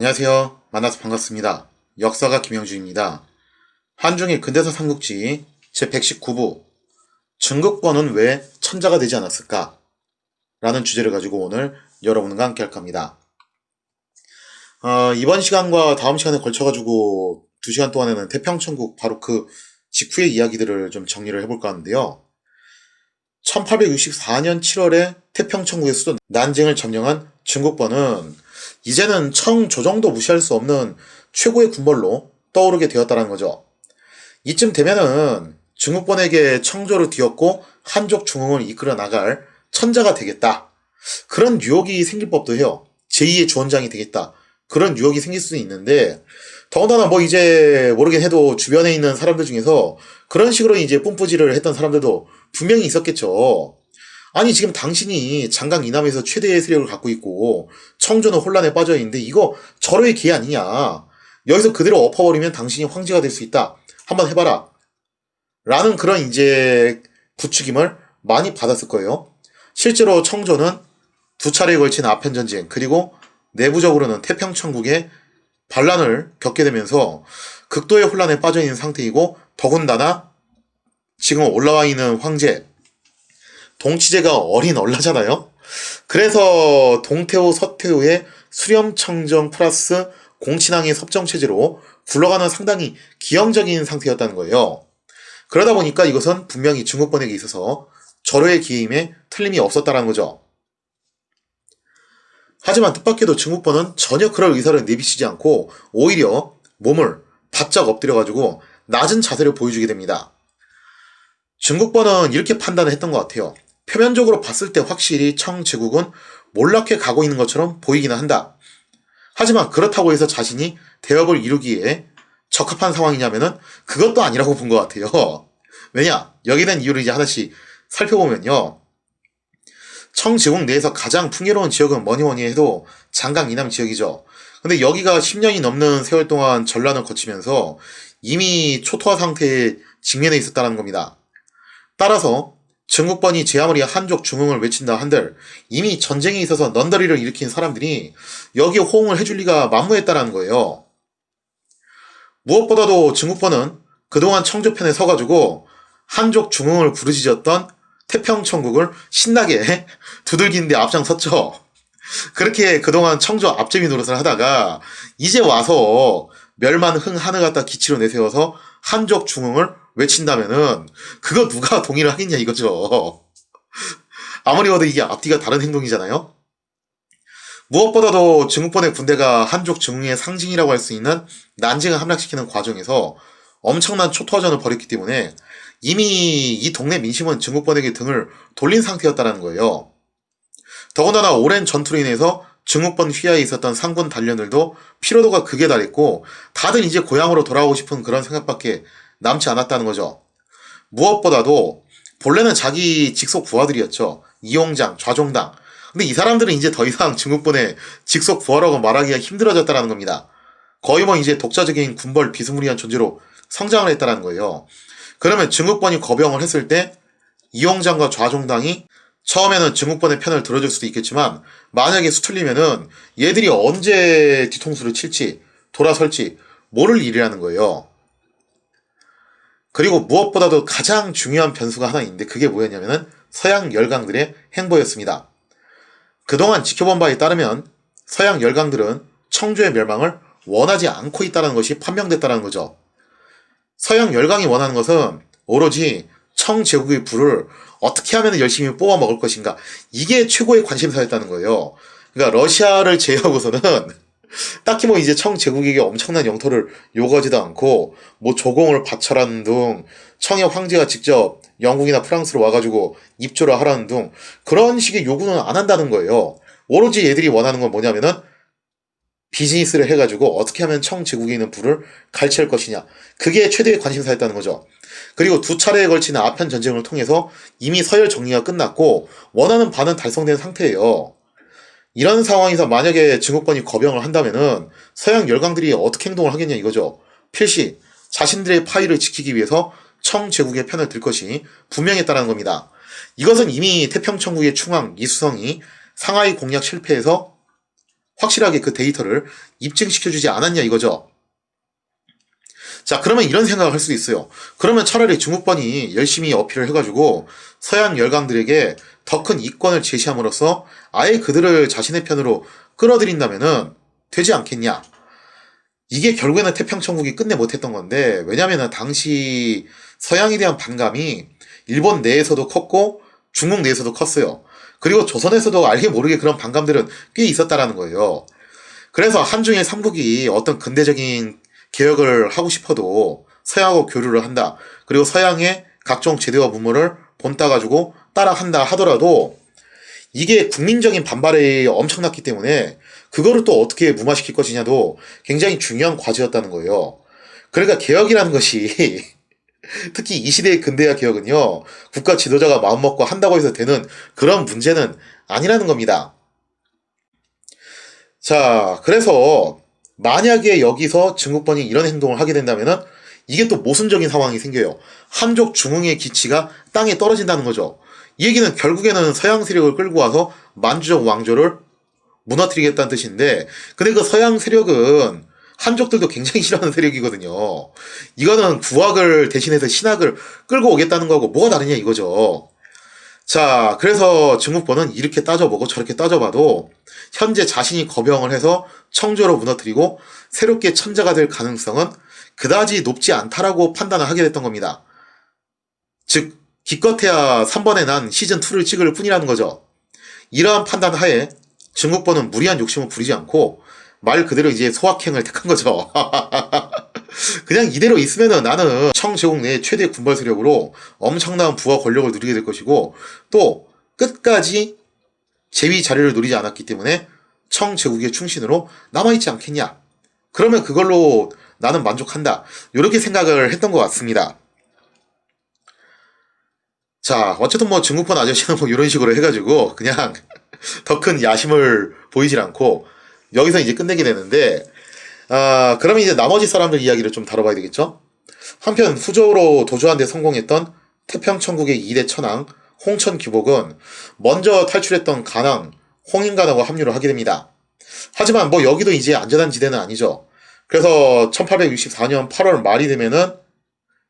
안녕하세요. 만나서 반갑습니다. 역사가 김영준입니다. 한중일 근대사 삼국지 제119부 증국권은 왜 천자가 되지 않았을까? 라는 주제를 가지고 오늘 여러분과 함께 할 겁니다. 이번 시간과 다음 시간에 걸쳐가지고 2시간 동안에는 태평천국 바로 그 직후의 이야기들을 좀 정리를 해볼까 하는데요. 1864년 7월에 태평천국의 수도 난징을 점령한 증국권은 이제는 청조정도 무시할 수 없는 최고의 군벌로 떠오르게 되었다는 거죠. 이쯤 되면은 증국권에게 청조를 뒤엎고 한족 중흥을 이끌어 나갈 천자가 되겠다. 그런 유혹이 생길 법도 해요. 제2의 주원장이 되겠다. 그런 유혹이 생길 수도 있는데, 더군다나 뭐 이제 모르긴 해도 주변에 있는 사람들 중에서 그런 식으로 이제 뿜뿌질을 했던 사람들도 분명히 있었겠죠. 아니 지금 당신이 장강 이남에서 최대의 세력을 갖고 있고 청조는 혼란에 빠져 있는데 이거 절호의 기회 아니냐. 여기서 그대로 엎어버리면 당신이 황제가 될 수 있다. 한번 해봐라. 라는 그런 이제 부추김을 많이 받았을 거예요. 실제로 청조는 2차례에 걸친 아편전쟁 그리고 내부적으로는 태평천국의 반란을 겪게 되면서 극도의 혼란에 빠져 있는 상태이고 더군다나 지금 올라와 있는 황제 동치제가 어린 얼라잖아요. 그래서 동태후 서태후의 수렴청정 플러스 공친왕의 섭정체제로 굴러가는 상당히 기형적인 상태였다는 거예요. 그러다 보니까 이것은 분명히 증국권에게 있어서 절호의 기회임에 틀림이 없었다는 거죠. 하지만 뜻밖에도 증국권은 전혀 그럴 의사를 내비치지 않고 오히려 몸을 바짝 엎드려가지고 낮은 자세를 보여주게 됩니다. 증국권은 이렇게 판단을 했던 것 같아요. 표면적으로 봤을 때 확실히 청제국은 몰락해 가고 있는 것처럼 보이기는 한다. 하지만 그렇다고 해서 자신이 대업을 이루기에 적합한 상황이냐면은 그것도 아니라고 본 것 같아요. 왜냐? 여기에 대한 이유를 이제 하나씩 살펴보면요. 청제국 내에서 가장 풍요로운 지역은 뭐니 해도 장강 이남 지역이죠. 근데 여기가 10년이 넘는 세월 동안 전란을 거치면서 이미 초토화 상태에 직면해 있었다는 겁니다. 따라서 증국권이 제 아무리 한족 중흥을 외친다 한들 이미 전쟁에 있어서 넌더리를 일으킨 사람들이 여기에 호응을 해줄 리가 만무했다는 거예요. 무엇보다도 증국권은 그동안 청조편에 서가지고 한족 중흥을 부르짖었던 태평천국을 신나게 두들기는데 앞장섰죠. 그렇게 그동안 청조 앞제비 노릇을 하다가 이제 와서 멸만 흥 하늘 갖다 기치로 내세워서 한족 중흥을 외친다면은 그거 누가 동의를 하겠냐 이거죠. 아무리 봐도 이게 앞뒤가 다른 행동이잖아요. 무엇보다도 증국권의 군대가 한족 중흥의 상징이라고 할 수 있는 난징을 함락시키는 과정에서 엄청난 초토화전을 벌였기 때문에 이미 이 동네 민심은 증국권에게 등을 돌린 상태였다는 거예요. 더군다나 오랜 전투로 인해서 증국권 휘하에 있었던 상군 단련들도 피로도가 극에 달했고 다들 이제 고향으로 돌아오고 싶은 그런 생각밖에 남지 않았다는 거죠. 무엇보다도 본래는 자기 직속 부하들이었죠. 이용장, 좌종당. 근데 이 사람들은 이제 더 이상 증국권의 직속 부하라고 말하기가 힘들어졌다는 겁니다. 거의 뭐 이제 독자적인 군벌 비스무리한 존재로 성장을 했다는 거예요. 그러면 증국권이 거병을 했을 때 이용장과 좌종당이 처음에는 증국권의 편을 들어줄 수도 있겠지만 만약에 수틀리면은 얘들이 언제 뒤통수를 칠지 돌아설지 모를 일이라는 거예요. 그리고 무엇보다도 가장 중요한 변수가 하나 있는데 그게 뭐였냐면은 서양 열강들의 행보였습니다. 그동안 지켜본 바에 따르면 서양 열강들은 청조의 멸망을 원하지 않고 있다는 것이 판명됐다는 거죠. 서양 열강이 원하는 것은 오로지 청제국의 부를 어떻게 하면 열심히 뽑아 먹을 것인가 이게 최고의 관심사였다는 거예요. 그러니까 러시아를 제외하고서는 딱히 뭐 이제 청제국에게 엄청난 영토를 요구하지도 않고 뭐 조공을 바쳐라는 등 청의 황제가 직접 영국이나 프랑스로 와가지고 입조를 하라는 등 그런 식의 요구는 안 한다는 거예요. 오로지 얘들이 원하는 건 뭐냐면은 비즈니스를 해가지고 어떻게 하면 청제국에 있는 부를 갈취할 것이냐 그게 최대의 관심사였다는 거죠. 그리고 2차례에 걸친 아편 전쟁을 통해서 이미 서열 정리가 끝났고 원하는 바는 달성된 상태예요. 이런 상황에서 만약에 증국권이 거병을 한다면은 서양 열강들이 어떻게 행동을 하겠냐 이거죠. 필시 자신들의 파이를 지키기 위해서 청제국의 편을 들 것이 분명했다는 겁니다. 이것은 이미 태평천국의 충왕 이수성이 상하이 공략 실패에서 확실하게 그 데이터를 입증시켜주지 않았냐 이거죠. 자, 그러면 이런 생각을 할 수도 있어요. 그러면 차라리 중국번이 열심히 어필을 해가지고 서양 열강들에게 더 큰 이권을 제시함으로써 아예 그들을 자신의 편으로 끌어들인다면은 되지 않겠냐. 이게 결국에는 태평천국이 끝내 못했던 건데, 왜냐면은 당시 서양에 대한 반감이 일본 내에서도 컸고 중국 내에서도 컸어요. 그리고 조선에서도 알게 모르게 그런 반감들은 꽤 있었다라는 거예요. 그래서 한중일 삼국이 어떤 근대적인 개혁을 하고 싶어도 서양하고 교류를 한다. 그리고 서양의 각종 제도와 문물을 본따가지고 따라한다 하더라도 이게 국민적인 반발이 엄청났기 때문에 그거를 또 어떻게 무마시킬 것이냐도 굉장히 중요한 과제였다는 거예요. 그러니까 개혁이라는 것이 특히 이 시대의 근대화 개혁은요, 국가 지도자가 마음먹고 한다고 해서 되는 그런 문제는 아니라는 겁니다. 자, 그래서 만약에 여기서 증국번이 이런 행동을 하게 된다면은 이게 또 모순적인 상황이 생겨요. 한족 중흥의 기치가 땅에 떨어진다는 거죠. 이 얘기는 결국에는 서양 세력을 끌고 와서 만주적 왕조를 무너뜨리겠다는 뜻인데, 근데 그 서양 세력은 한족들도 굉장히 싫어하는 세력이거든요. 이거는 구학을 대신해서 신학을 끌고 오겠다는 거하고 뭐가 다르냐 이거죠. 자, 그래서 증국번은 이렇게 따져보고 저렇게 따져봐도 현재 자신이 거병을 해서 청조로 무너뜨리고 새롭게 천자가 될 가능성은 그다지 높지 않다라고 판단을 하게 됐던 겁니다. 즉, 기껏해야 3번에 난 시즌2를 찍을 뿐이라는 거죠. 이러한 판단 하에 증국번은 무리한 욕심을 부리지 않고 말 그대로 이제 소확행을 택한 거죠. 그냥 이대로 있으면은 나는 청제국 내 최대 군벌 세력으로 엄청난 부와 권력을 누리게 될 것이고, 또 끝까지 제위 자리를 누리지 않았기 때문에 청제국의 충신으로 남아있지 않겠냐. 그러면 그걸로 나는 만족한다. 이렇게 생각을 했던 것 같습니다. 자, 어쨌든 뭐 증국번 아저씨는 뭐 이런 식으로 해가지고 그냥 더 큰 야심을 보이질 않고 여기서 이제 끝내게 되는데, 그러면 이제 나머지 사람들 이야기를 좀 다뤄봐야 되겠죠? 한편 후조로 도주한 데 성공했던 태평천국의 2대 천왕 홍천귀복은 먼저 탈출했던 간왕 홍인간하고 합류를 하게 됩니다. 하지만 뭐 여기도 이제 안전한 지대는 아니죠. 그래서 1864년 8월 말이 되면은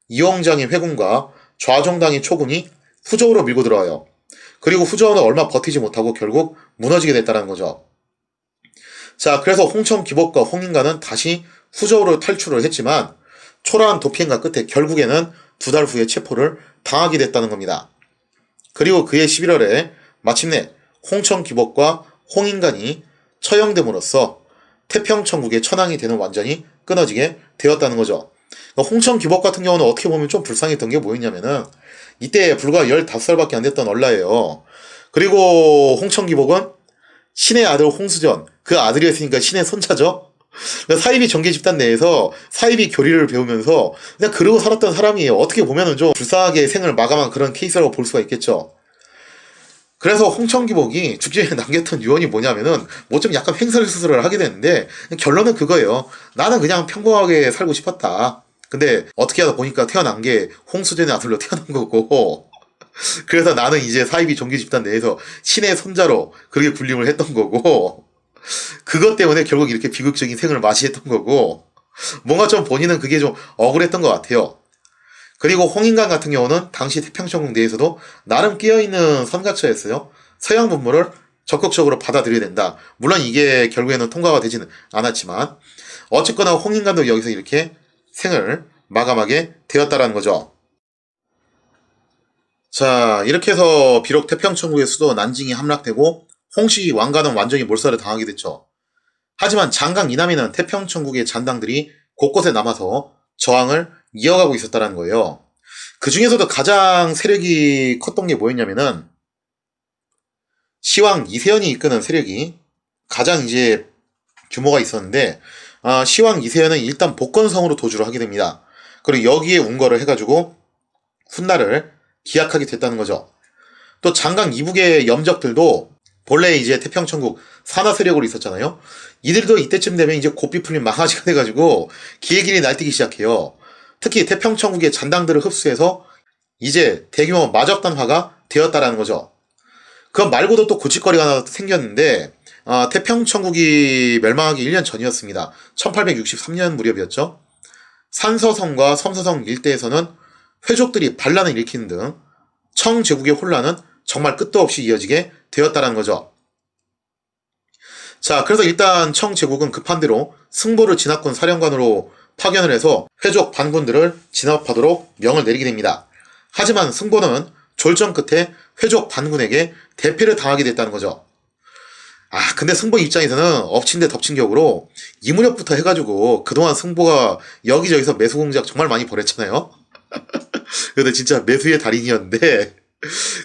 이홍장의 회군과 좌종당의 초군이 후조로 밀고 들어와요. 그리고 후조는 얼마 버티지 못하고 결국 무너지게 됐다는 거죠. 자, 그래서 홍천귀복과 홍인간은 다시 후조로 탈출을 했지만 초라한 도피행과 끝에 결국에는 2달 후에 체포를 당하게 됐다는 겁니다. 그리고 그해 11월에 마침내 홍천귀복과 홍인간이 처형됨으로써 태평천국의 천왕이 되는 완전히 끊어지게 되었다는 거죠. 홍천귀복 같은 경우는 어떻게 보면 좀 불쌍했던 게 뭐였냐면은 이때 불과 15살밖에 안 됐던 얼라예요. 그리고 홍천귀복은 신의 아들 홍수전, 그 아들이었으니까 신의 손자죠. 사이비 정계 집단 내에서 사이비 교리를 배우면서 그냥 그러고 살았던 사람이에요. 어떻게 보면은 좀 불쌍하게 생을 마감한 그런 케이스라고 볼 수가 있겠죠. 그래서 홍천귀복이 죽기 전에 남겼던 유언이 뭐냐면은 뭐 좀 약간 횡설수설을 하게 되는데 결론은 그거예요. 나는 그냥 평범하게 살고 싶었다. 근데 어떻게 하다 보니까 태어난 게 홍수전의 아들로 태어난 거고, 그래서 나는 이제 사이비 종교 집단 내에서 신의 손자로 그렇게 군림을 했던 거고, 그것 때문에 결국 이렇게 비극적인 생을 맞이했던 거고, 뭔가 좀 본인은 그게 좀 억울했던 것 같아요. 그리고 홍인간 같은 경우는 당시 태평천국 내에서도 나름 끼어있는 선가처였어요. 서양 문물을 적극적으로 받아들여야 된다. 물론 이게 결국에는 통과가 되지는 않았지만 어쨌거나 홍인간도 여기서 이렇게 생을 마감하게 되었다라는 거죠. 자, 이렇게 해서 비록 태평천국의 수도 난징이 함락되고 홍씨 왕가는 완전히 몰살을 당하게 됐죠. 하지만 장강 이남에는 태평천국의 잔당들이 곳곳에 남아서 저항을 이어가고 있었다는 거예요. 그 중에서도 가장 세력이 컸던 게 뭐였냐면은 시왕 이세연이 이끄는 세력이 가장 이제 규모가 있었는데, 시왕 이세연은 일단 복건성으로 도주를 하게 됩니다. 그리고 여기에 운거를 해가지고 훗날을 기약하게 됐다는 거죠. 또 장강 이북의 염적들도 본래 이제 태평천국 산하 세력으로 있었잖아요. 이들도 이때쯤 되면 이제 고삐 풀린 망아지가 돼가지고 길길이 날뛰기 시작해요. 특히 태평천국의 잔당들을 흡수해서 이제 대규모 마적단화가 되었다라는 거죠. 그 말고도 또 고칫거리가 하나 생겼는데, 태평천국이 멸망하기 1년 전이었습니다. 1863년 무렵이었죠. 산서성과 섬서성 일대에서는 회족들이 반란을 일으키는 등 청제국의 혼란은 정말 끝도 없이 이어지게 되었다는 거죠. 자, 그래서 일단 청제국은 급한 대로 승보를 진압군 사령관으로 파견을 해서 회족 반군들을 진압하도록 명을 내리게 됩니다. 하지만 승보는 졸전 끝에 회족 반군에게 대패를 당하게 됐다는 거죠. 근데 승보 입장에서는 엎친 데 덮친 격으로 이 무렵부터 해가지고 그동안 승보가 여기저기서 매수 공작 정말 많이 벌였잖아요. 근데 진짜 매수의 달인이었는데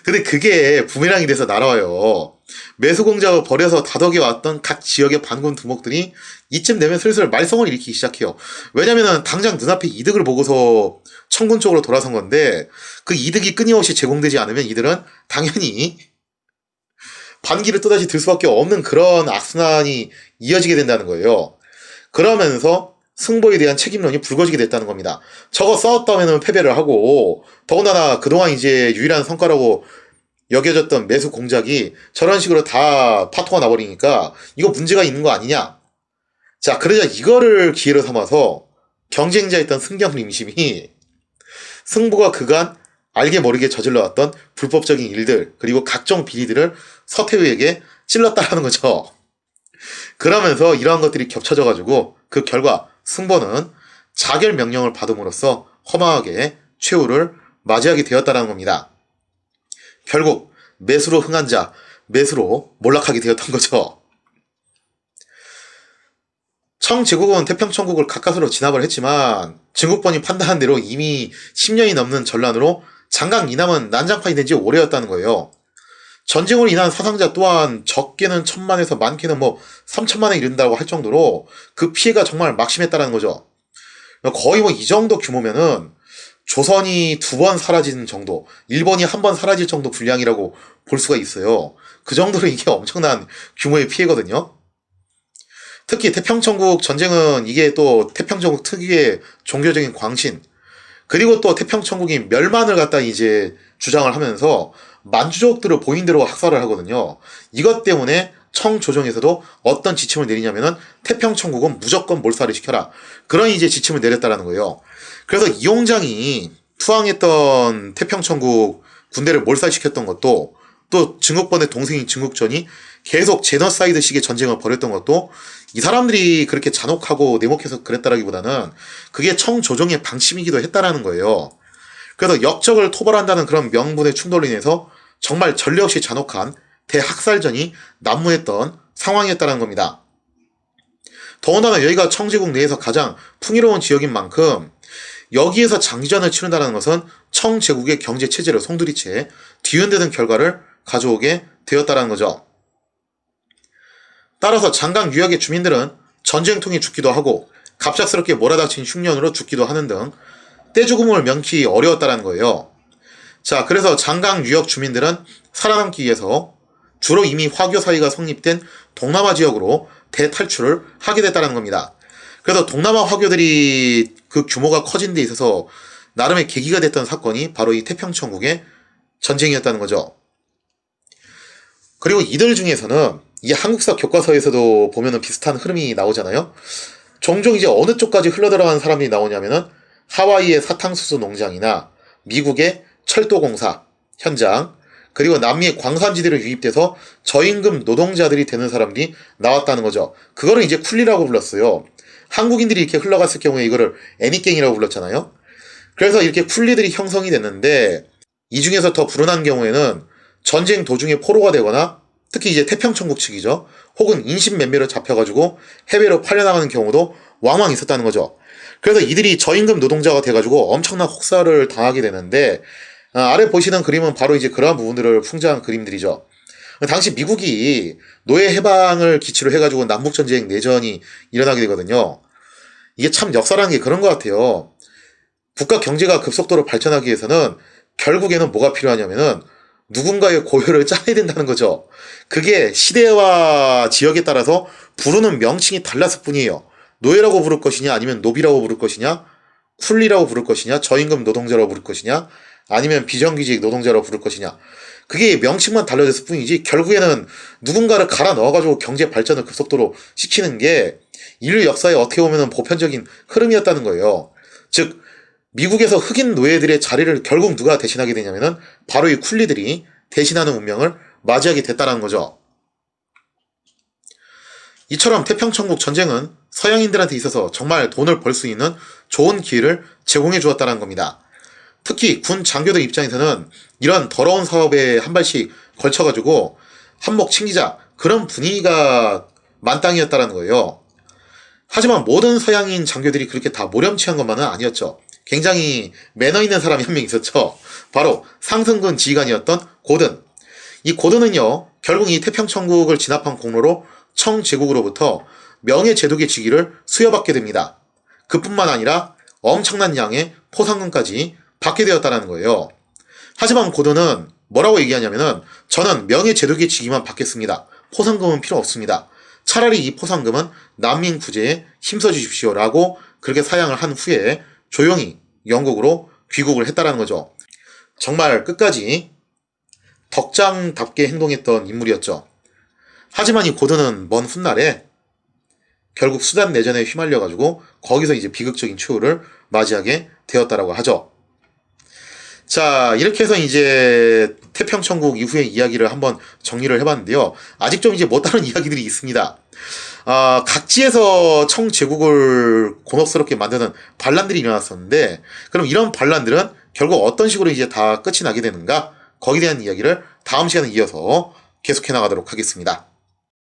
근데 그게 부메랑이 돼서 날아와요. 매수 공작을 벌여서 다독여왔던 각 지역의 반군 두목들이 이쯤 되면 슬슬 말썽을 일으키기 시작해요. 왜냐면은 당장 눈앞에 이득을 보고서 청군 쪽으로 돌아선 건데 그 이득이 끊임없이 제공되지 않으면 이들은 당연히 반기를 또다시 들 수밖에 없는 그런 악순환이 이어지게 된다는 거예요. 그러면서 승보에 대한 책임론이 불거지게 됐다는 겁니다. 저거 싸웠다면 패배를 하고 더군다나 그동안 이제 유일한 성과라고 여겨졌던 매수 공작이 저런 식으로 다 파토가 나버리니까 이거 문제가 있는 거 아니냐. 자, 그러자 이거를 기회로 삼아서 경쟁자였던 승경 임심이 승보가 그간 알게 모르게 저질러왔던 불법적인 일들 그리고 각종 비리들을 서태후에게 찔렀다라는 거죠. 그러면서 이러한 것들이 겹쳐져가지고 그 결과 승보는 자결 명령을 받음으로써 허망하게 최후를 맞이하게 되었다는 겁니다. 결국 매수로 흥한 자, 매수로 몰락하게 되었던 거죠. 청제국은 태평천국을 가까스로 진압을 했지만 증국본이 판단한 대로 이미 10년이 넘는 전란으로 장강 이남은 난장판이 된 지 오래였다는 거예요. 전쟁으로 인한 사상자 또한 적게는 1000만에서 많게는 3000만에 이른다고 할 정도로 그 피해가 정말 막심했다는 거죠. 거의 이 정도 규모면은 조선이 2번 사라지는 정도, 일본이 1번 사라질 정도 분량이라고 볼 수가 있어요. 그 정도로 이게 엄청난 규모의 피해거든요. 특히 태평천국 전쟁은 이게 또 태평천국 특유의 종교적인 광신, 그리고 또 태평천국이 멸만을 갖다 이제 주장을 하면서 만주족들을 보인대로 학살을 하거든요. 이것 때문에 청조정에서도 어떤 지침을 내리냐면은 태평천국은 무조건 몰살을 시켜라. 그런 이제 지침을 내렸다라는 거예요. 그래서 이용장이 투항했던 태평천국 군대를 몰살시켰던 것도 또 증국본의 동생인 증국전이 계속 제너사이드식의 전쟁을 벌였던 것도 이 사람들이 그렇게 잔혹하고 내목해서 그랬다라기보다는 그게 청조정의 방침이기도 했다라는 거예요. 그래서 역적을 토벌한다는 그런 명분의 충돌로 인해서 정말 전례 없이 잔혹한 대학살전이 난무했던 상황이었다는 겁니다. 더군다나 여기가 청제국 내에서 가장 풍요로운 지역인 만큼 여기에서 장기전을 치른다는 것은 청제국의 경제체제를 송두리째 뒤흔드는 결과를 가져오게 되었다는 거죠. 따라서 장강 유역의 주민들은 전쟁통에 죽기도 하고 갑작스럽게 몰아닥친 흉년으로 죽기도 하는 등 떼죽음을 면키 어려웠다는 거예요. 자, 그래서 장강 유역 주민들은 살아남기 위해서 주로 이미 화교 사이가 성립된 동남아 지역으로 대탈출을 하게 됐다는 겁니다. 그래서 동남아 화교들이 그 규모가 커진 데 있어서 나름의 계기가 됐던 사건이 바로 이 태평천국의 전쟁이었다는 거죠. 그리고 이들 중에서는 이 한국사 교과서에서도 보면은 비슷한 흐름이 나오잖아요. 종종 이제 어느 쪽까지 흘러들어간 사람들이 나오냐면은 하와이의 사탕수수 농장이나 미국의 철도공사 현장, 그리고 남미의 광산지대로 유입돼서 저임금 노동자들이 되는 사람들이 나왔다는 거죠. 그거를 이제 쿨리라고 불렀어요. 한국인들이 이렇게 흘러갔을 경우에 이거를 애니깽이라고 불렀잖아요. 그래서 이렇게 쿨리들이 형성이 됐는데 이 중에서 더 불운한 경우에는 전쟁 도중에 포로가 되거나 특히 이제 태평천국 측이죠. 혹은 인신매매로 잡혀가지고 해외로 팔려나가는 경우도 왕왕 있었다는 거죠. 그래서 이들이 저임금 노동자가 돼가지고 엄청난 혹사를 당하게 되는데 아래 보시는 그림은 바로 이제 그러한 부분들을 풍자한 그림들이죠. 당시 미국이 노예 해방을 기치로 해가지고 남북전쟁 내전이 일어나게 되거든요. 이게 참 역사라는 게 그런 것 같아요. 국가 경제가 급속도로 발전하기 위해서는 결국에는 뭐가 필요하냐면은 누군가의 고혈을 짜내야 된다는 거죠. 그게 시대와 지역에 따라서 부르는 명칭이 달랐을 뿐이에요. 노예라고 부를 것이냐 아니면 노비라고 부를 것이냐 쿨리라고 부를 것이냐 저임금 노동자라고 부를 것이냐 아니면 비정규직 노동자로 부를 것이냐. 그게 명칭만 달라졌을 뿐이지 결국에는 누군가를 갈아 넣어가지고 경제 발전을 급속도로 시키는 게 인류 역사에 어떻게 보면 보편적인 흐름이었다는 거예요. 즉 미국에서 흑인 노예들의 자리를 결국 누가 대신하게 되냐면은 바로 이 쿨리들이 대신하는 운명을 맞이하게 됐다는 거죠. 이처럼 태평천국 전쟁은 서양인들한테 있어서 정말 돈을 벌 수 있는 좋은 기회를 제공해 주었다는 겁니다. 특히 군 장교들 입장에서는 이런 더러운 사업에 한 발씩 걸쳐가지고 한몫 챙기자 그런 분위기가 만땅이었다는 거예요. 하지만 모든 서양인 장교들이 그렇게 다 모렴치한 것만은 아니었죠. 굉장히 매너 있는 사람이 한 명 있었죠. 바로 상승군 지휘관이었던 고든. 이 고든은요, 결국 이 태평천국을 진압한 공로로 청제국으로부터 명예제독의 직위를 수여받게 됩니다. 그뿐만 아니라 엄청난 양의 포상금까지 받게 되었다는 거예요. 하지만 고든은 뭐라고 얘기하냐면은 저는 명예제독의 직위만 받겠습니다. 포상금은 필요 없습니다. 차라리 이 포상금은 난민 구제에 힘써 주십시오라고 그렇게 사양을 한 후에 조용히 영국으로 귀국을 했다는 거죠. 정말 끝까지 덕장답게 행동했던 인물이었죠. 하지만 이 고든은 먼 훗날에 결국 수단 내전에 휘말려가지고 거기서 이제 비극적인 최후를 맞이하게 되었다라고 하죠. 자, 이렇게 해서 이제 태평천국 이후의 이야기를 한번 정리를 해봤는데요. 아직 좀 이제 못다른 이야기들이 있습니다. 각지에서 청제국을 곤혹스럽게 만드는 반란들이 일어났었는데, 그럼 이런 반란들은 결국 어떤 식으로 이제 다 끝이 나게 되는가? 거기에 대한 이야기를 다음 시간에 이어서 계속해 나가도록 하겠습니다.